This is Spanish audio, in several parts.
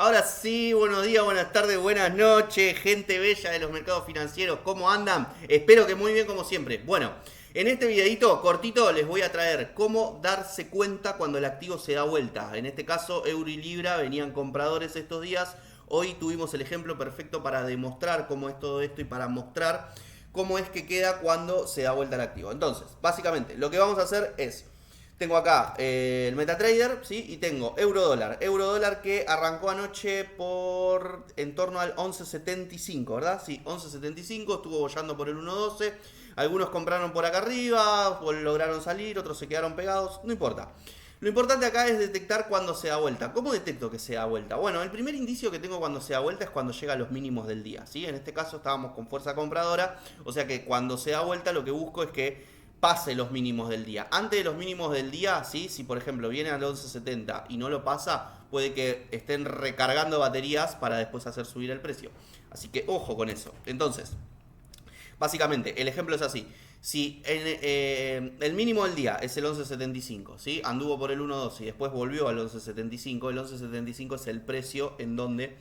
Ahora sí, buenos días, buenas tardes, buenas noches, gente bella de los mercados financieros, ¿cómo andan? Espero que muy bien como siempre. Bueno, en este videito cortito les voy a traer cómo darse cuenta cuando el activo se da vuelta. En este caso, euro y libra venían compradores estos días. Hoy tuvimos el ejemplo perfecto para demostrar cómo es todo esto y para mostrar cómo es que queda cuando se da vuelta el activo. Entonces, básicamente, lo que vamos a hacer es... Tengo acá el MetaTrader, ¿sí? Y tengo euro dólar. Euro dólar que arrancó anoche por en torno al 11.75, ¿verdad? Sí, 11.75, estuvo bollando por el 1.12. Algunos compraron por acá arriba, lograron salir, otros se quedaron pegados, no importa. Lo importante acá es detectar cuando se da vuelta. ¿Cómo detecto que se da vuelta? Bueno, el primer indicio que tengo cuando se da vuelta es cuando llega a los mínimos del día, ¿sí? En este caso estábamos con fuerza compradora, o sea que cuando se da vuelta lo que busco es que pase los mínimos del día. Antes de los mínimos del día, ¿sí? Si por ejemplo viene al 11.70 y no lo pasa, puede que estén recargando baterías para después hacer subir el precio. Así que ojo con eso. Entonces, básicamente, el ejemplo es así. Si el mínimo del día es el 11.75, ¿sí? Anduvo por el 1.12 y después volvió al 11.75, el 11.75 es el precio en donde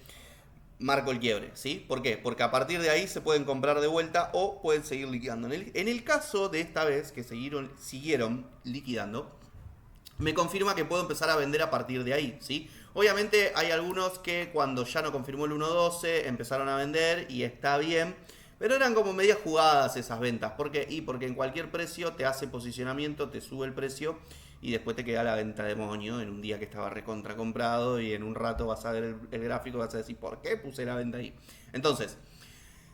marco el quiebre, ¿sí? ¿Por qué? Porque a partir de ahí se pueden comprar de vuelta o pueden seguir liquidando. En el caso de esta vez que siguieron liquidando, me confirma que puedo empezar a vender a partir de ahí, ¿sí? Obviamente hay algunos que cuando ya no confirmó el 1.12 empezaron a vender y está bien, pero eran como medias jugadas esas ventas. ¿Por qué? Y porque en cualquier precio te hace posicionamiento, te sube el precio y después te queda la venta demonio en un día que estaba recontra comprado y en un rato vas a ver el gráfico y vas a decir, ¿por qué puse la venta ahí? Entonces,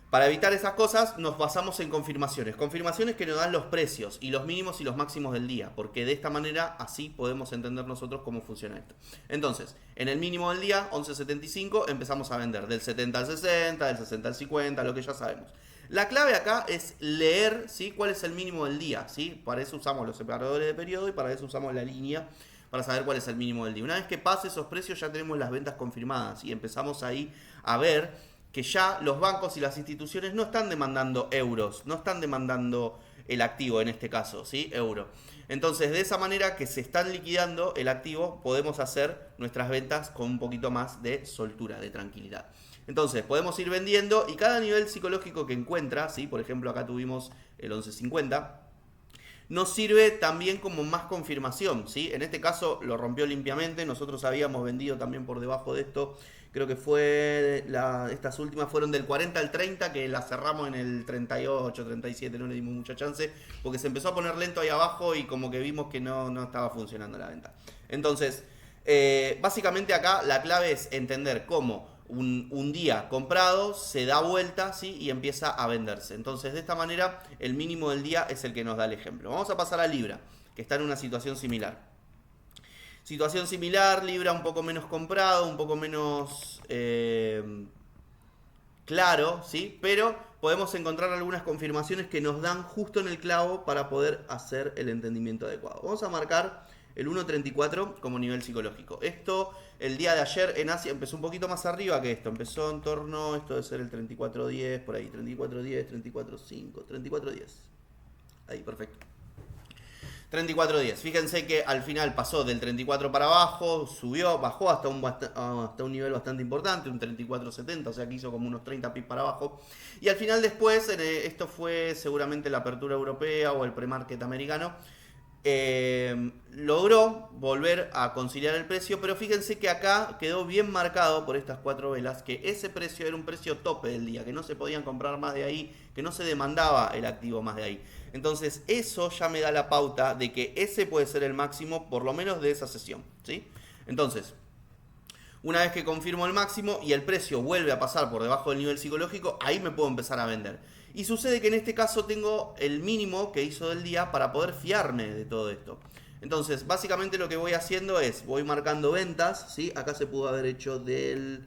para evitar esas cosas nos basamos en confirmaciones. Confirmaciones que nos dan los precios y los mínimos y los máximos del día. Porque de esta manera así podemos entender nosotros cómo funciona esto. Entonces, en el mínimo del día, 11.75, empezamos a vender del 70 al 60, del 60 al 50, lo que ya sabemos. La clave acá es leer, ¿sí? Cuál es el mínimo del día, ¿sí? Para eso usamos los separadores de periodo y para eso usamos la línea para saber cuál es el mínimo del día. Una vez que pase esos precios ya tenemos las ventas confirmadas y empezamos ahí a ver que ya los bancos y las instituciones no están demandando euros, no están demandando el activo en este caso, ¿sí? Euro. Entonces, de esa manera que se están liquidando el activo, podemos hacer nuestras ventas con un poquito más de soltura, de tranquilidad. Entonces, podemos ir vendiendo y cada nivel psicológico que encuentra, ¿sí? Por ejemplo, acá tuvimos el 11.50, nos sirve también como más confirmación, ¿sí? En este caso lo rompió limpiamente, nosotros habíamos vendido también por debajo de esto, creo que estas últimas fueron del 40 al 30, que las cerramos en el 38, 37, no le dimos mucha chance, porque se empezó a poner lento ahí abajo y como que vimos que no estaba funcionando la venta. Entonces, básicamente acá la clave es entender cómo un día comprado se da vuelta, ¿sí? Y empieza a venderse. Entonces, de esta manera, el mínimo del día es el que nos da el ejemplo. Vamos a pasar a Libra, que está en una situación similar. Situación similar, Libra un poco menos comprado, un poco menos claro, ¿sí? Pero podemos encontrar algunas confirmaciones que nos dan justo en el clavo para poder hacer el entendimiento adecuado. Vamos a marcar el 1.34 como nivel psicológico. Esto, el día de ayer en Asia empezó un poquito más arriba que esto. Empezó en torno, esto debe ser el 34.10, por ahí, 34.10, 34.5, 34.10. Ahí, perfecto. 34.10. Fíjense que al final pasó del 34 para abajo, subió, bajó hasta un nivel bastante importante, un 34.70, o sea que hizo como unos 30 pips para abajo. Y al final después, esto fue seguramente la apertura europea o el pre-market americano, logró volver a conciliar el precio, pero fíjense que acá quedó bien marcado por estas cuatro velas que ese precio era un precio tope del día, que no se podían comprar más de ahí, que no se demandaba el activo más de ahí. Entonces eso ya me da la pauta de que ese puede ser el máximo, por lo menos de esa sesión, ¿sí? Entonces, una vez que confirmo el máximo y el precio vuelve a pasar por debajo del nivel psicológico, ahí me puedo empezar a vender. Y sucede que en este caso tengo el mínimo que hizo del día para poder fiarme de todo esto. Entonces, básicamente lo que voy haciendo es, voy marcando ventas, ¿sí? Acá se pudo haber hecho del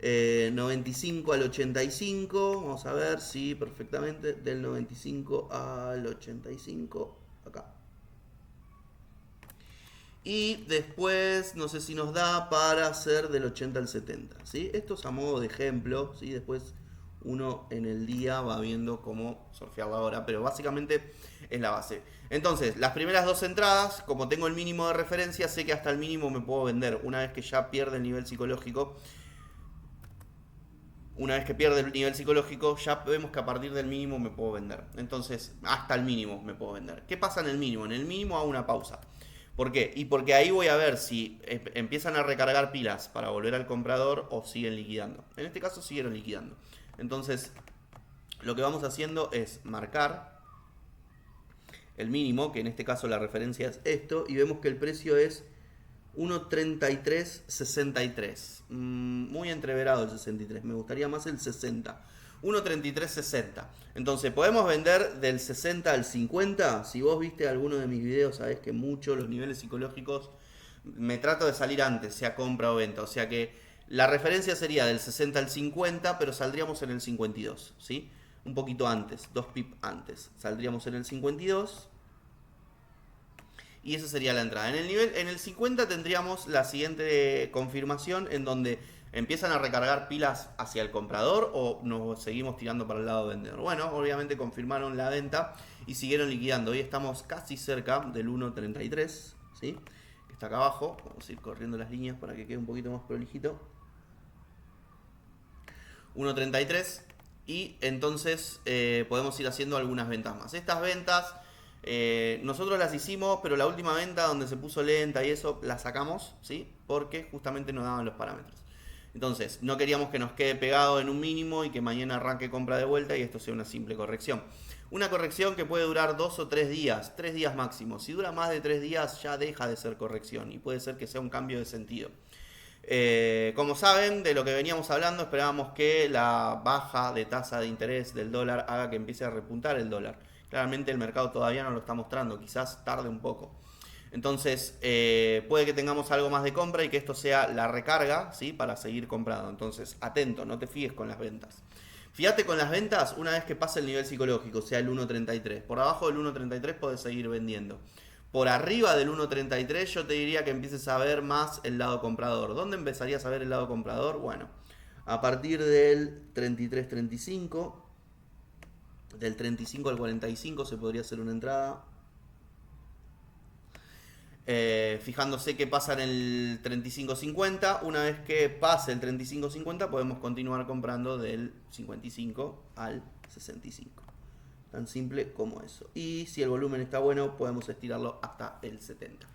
95 al 85, vamos a ver, sí, perfectamente, del 95 al 85, acá. Y después, no sé si nos da para hacer del 80 al 70, ¿sí? Esto es a modo de ejemplo, ¿sí? Después uno en el día va viendo cómo surfear la hora, pero básicamente es la base. Entonces, las primeras dos entradas, como tengo el mínimo de referencia, sé que hasta el mínimo me puedo vender. Una vez que ya pierde el nivel psicológico, Una vez que pierde el nivel psicológico, ya vemos que a partir del mínimo me puedo vender. Entonces, hasta el mínimo me puedo vender. ¿Qué pasa en el mínimo? En el mínimo hago una pausa. ¿Por qué? Y porque ahí voy a ver si empiezan a recargar pilas para volver al comprador o siguen liquidando. En este caso siguieron liquidando. Entonces, lo que vamos haciendo es marcar el mínimo, que en este caso la referencia es esto, y vemos que el precio es 1.3363. Muy entreverado el 63, me gustaría más el 60. 1.3360. Entonces, ¿podemos vender del 60 al 50? Si vos viste alguno de mis videos, sabés que mucho los niveles psicológicos me trato de salir antes, sea compra o venta. O sea que la referencia sería del 60 al 50, pero saldríamos en el 52, ¿sí? Un poquito antes, 2 pips antes. Saldríamos en el 52. Y esa sería la entrada. En el 50 tendríamos la siguiente confirmación en donde empiezan a recargar pilas hacia el comprador o nos seguimos tirando para el lado vendedor. Bueno, obviamente confirmaron la venta y siguieron liquidando. Hoy estamos casi cerca del 1.33, ¿sí? Que está acá abajo. Vamos a ir corriendo las líneas para que quede un poquito más prolijito. 1.33 y entonces podemos ir haciendo algunas ventas más. Estas ventas nosotros las hicimos, pero la última venta donde se puso lenta y eso la sacamos, ¿sí? Porque justamente no daban los parámetros. Entonces, no queríamos que nos quede pegado en un mínimo y que mañana arranque compra de vuelta y esto sea una simple corrección. Una corrección que puede durar 2 o 3 días, 3 días máximo. Si dura más de 3 días ya deja de ser corrección y puede ser que sea un cambio de sentido. Como saben, de lo que veníamos hablando, esperábamos que la baja de tasa de interés del dólar haga que empiece a repuntar el dólar. Claramente el mercado todavía no lo está mostrando, quizás tarde un poco. Entonces, puede que tengamos algo más de compra y que esto sea la recarga, ¿sí? Para seguir comprando. Entonces, atento, no te fijes con las ventas. Fíjate con las ventas una vez que pase el nivel psicológico, sea el 1.33. Por abajo del 1.33 podés seguir vendiendo. Por arriba del 1.33 yo te diría que empieces a ver más el lado comprador. ¿Dónde empezarías a ver el lado comprador? Bueno, a partir del 33.35. Del 35 al 45 se podría hacer una entrada. Fijándose qué pasa en el 35.50. Una vez que pase el 35.50 podemos continuar comprando del 55 al 65. Tan simple como eso. Y si el volumen está bueno podemos estirarlo hasta el 70.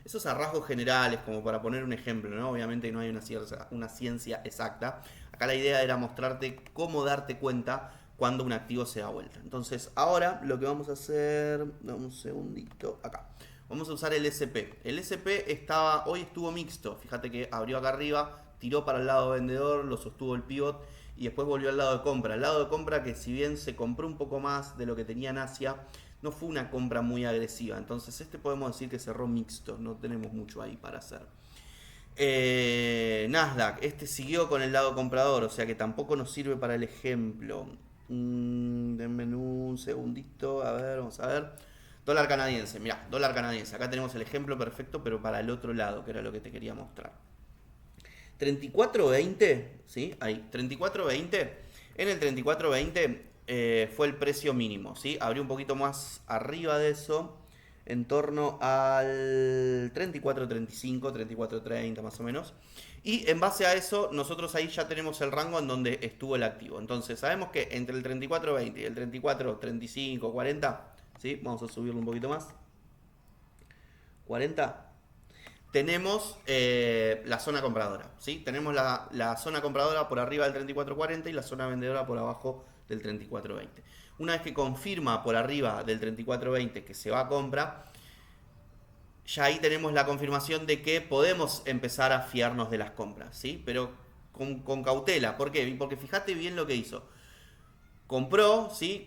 Esos a rasgos generales, como para poner un ejemplo, ¿no? Obviamente no hay una ciencia exacta. Acá la idea era mostrarte cómo darte cuenta cuando un activo se da vuelta. Entonces ahora lo que vamos a hacer, dame un segundito, acá. Vamos a usar el SP. El SP hoy estuvo mixto. Fíjate que abrió acá arriba, tiró para el lado vendedor, lo sostuvo el pivot y después volvió al lado de compra. El lado de compra que si bien se compró un poco más de lo que tenía en Asia, no fue una compra muy agresiva. Entonces este podemos decir que cerró mixto. No tenemos mucho ahí para hacer. Nasdaq, este siguió con el lado comprador, o sea que tampoco nos sirve para el ejemplo. Denme un segundito, a ver, vamos a ver. Dólar canadiense, mirá, dólar canadiense. Acá tenemos el ejemplo perfecto, pero para el otro lado, que era lo que te quería mostrar. 34.20, ¿sí? Ahí, 34.20. En el 34.20 fue el precio mínimo, ¿sí? Abrió un poquito más arriba de eso, en torno al 34.35, 34.30 más o menos. Y en base a eso, nosotros ahí ya tenemos el rango en donde estuvo el activo. Entonces, sabemos que entre el 34.20 y el 34.35, 40, ¿sí? Vamos a subirlo un poquito más. 40. Tenemos la zona compradora, ¿sí? Tenemos la zona compradora por arriba del 34.40 y la zona vendedora por abajo del 34.20. Una vez que confirma por arriba del 34.20 que se va a compra, ya ahí tenemos la confirmación de que podemos empezar a fiarnos de las compras, ¿sí? Pero con cautela. ¿Por qué? Porque fíjate bien lo que hizo. Compró, ¿sí?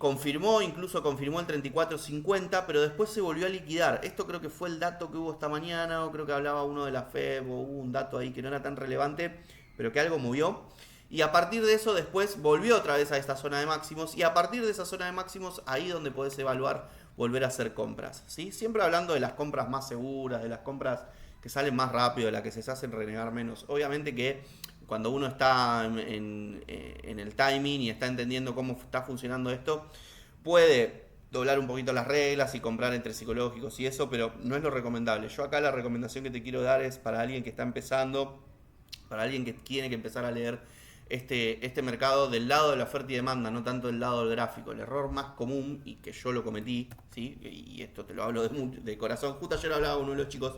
Incluso confirmó el 34.50, pero después se volvió a liquidar. Esto creo que fue el dato que hubo esta mañana, o creo que hablaba uno de la FED, o hubo un dato ahí que no era tan relevante, pero que algo movió. Y a partir de eso después volvió otra vez a esta zona de máximos, y a partir de esa zona de máximos ahí donde podés evaluar volver a hacer compras, ¿sí? Siempre hablando de las compras más seguras, de las compras que salen más rápido, de las que se hacen renegar menos. Obviamente que cuando uno está en el timing y está entendiendo cómo está funcionando esto, puede doblar un poquito las reglas y comprar entre psicológicos y eso, pero no es lo recomendable. Yo acá la recomendación que te quiero dar es para alguien que está empezando, para alguien que tiene que empezar a leer este mercado del lado de la oferta y demanda, no tanto del lado del gráfico. El error más común, y que yo lo cometí, ¿sí? Y esto te lo hablo de corazón, justo ayer hablaba con uno de los chicos,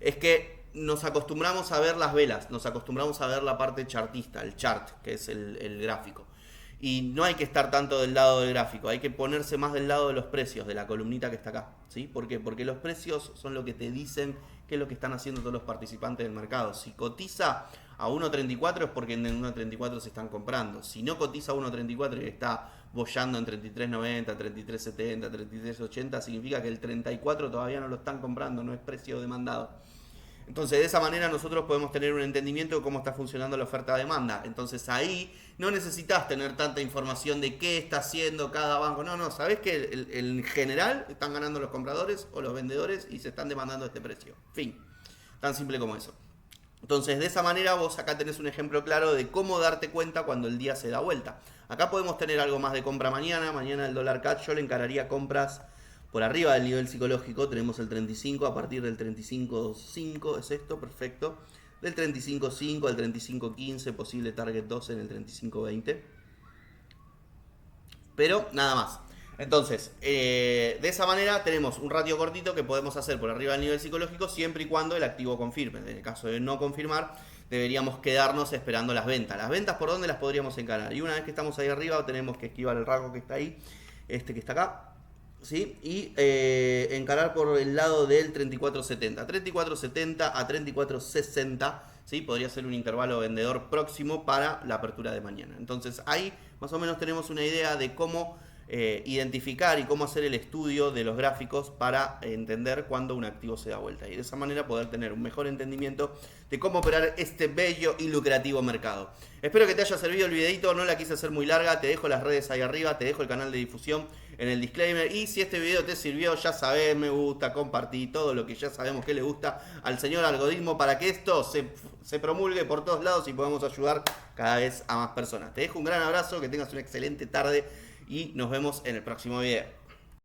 es que nos acostumbramos a ver las velas, nos acostumbramos a ver la parte chartista, el chart, que es el gráfico. Y no hay que estar tanto del lado del gráfico, hay que ponerse más del lado de los precios, de la columnita que está acá. ¿Sí? ¿Por qué? Porque los precios son lo que te dicen qué es lo que están haciendo todos los participantes del mercado. Si cotiza a 1.34 es porque en 1.34 se están comprando. Si no cotiza a 1.34 y está bollando en 33.90, 33.70, 33.80, significa que el 34 todavía no lo están comprando, no es precio demandado. Entonces, de esa manera nosotros podemos tener un entendimiento de cómo está funcionando la oferta-demanda. Entonces, ahí no necesitas tener tanta información de qué está haciendo cada banco. No, sabés que en general están ganando los compradores o los vendedores y se están demandando este precio. Fin. Tan simple como eso. Entonces, de esa manera vos acá tenés un ejemplo claro de cómo darte cuenta cuando el día se da vuelta. Acá podemos tener algo más de compra mañana. Mañana el dólar CAD yo le encararía compras por arriba del nivel psicológico. Tenemos el 35 a partir del 35.5, es esto, perfecto. Del 35.5 al 35.15, posible target 12 en el 35.20. Pero nada más. Entonces, de esa manera tenemos un ratio cortito que podemos hacer por arriba del nivel psicológico siempre y cuando el activo confirme. En el caso de no confirmar, deberíamos quedarnos esperando las ventas. Las ventas, ¿por dónde las podríamos encarar? Y una vez que estamos ahí arriba, tenemos que esquivar el rango que está ahí, este que está acá. ¿Sí? Y encarar por el lado del 34.70. 34.70 a 34.60, ¿sí? Podría ser un intervalo vendedor próximo para la apertura de mañana. Entonces ahí más o menos tenemos una idea de cómo identificar y cómo hacer el estudio de los gráficos para entender cuándo un activo se da vuelta. Y de esa manera poder tener un mejor entendimiento de cómo operar este bello y lucrativo mercado. Espero que te haya servido el videito, no la quise hacer muy larga, te dejo las redes ahí arriba, te dejo el canal de difusión en el disclaimer. Y si este video te sirvió, ya sabes, me gusta, compartí todo lo que ya sabemos que le gusta al señor algoritmo para que esto se promulgue por todos lados y podamos ayudar cada vez a más personas. Te dejo un gran abrazo, que tengas una excelente tarde y nos vemos en el próximo video.